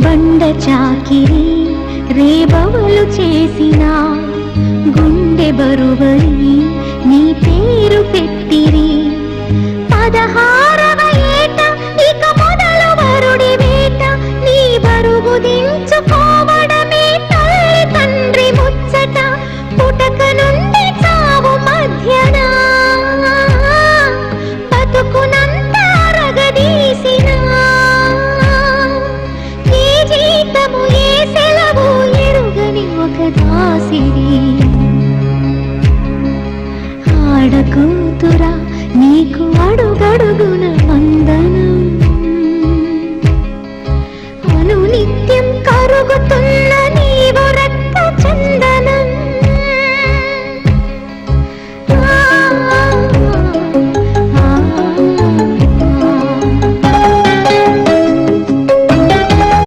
బండ చాకిరి రేబవలు చేసిన గుండె బరువని నీ పేరు పెట్టిరి 16వ ఏట ఇక మొదలు వరుడి వేట నీ బరువు దించుకోవడమే తల్లి తండ్రి ముచ్చట పుటక నుండి చావు మధ్యన బతుకునంత అరగదీసిన ఏ జీతము ఏ సెలవు ఎరుగని ఒక దాసిడి ఆడకూతురా నీకు అడుగడుగున వందనం అనునిత్యం కరుగుతున్న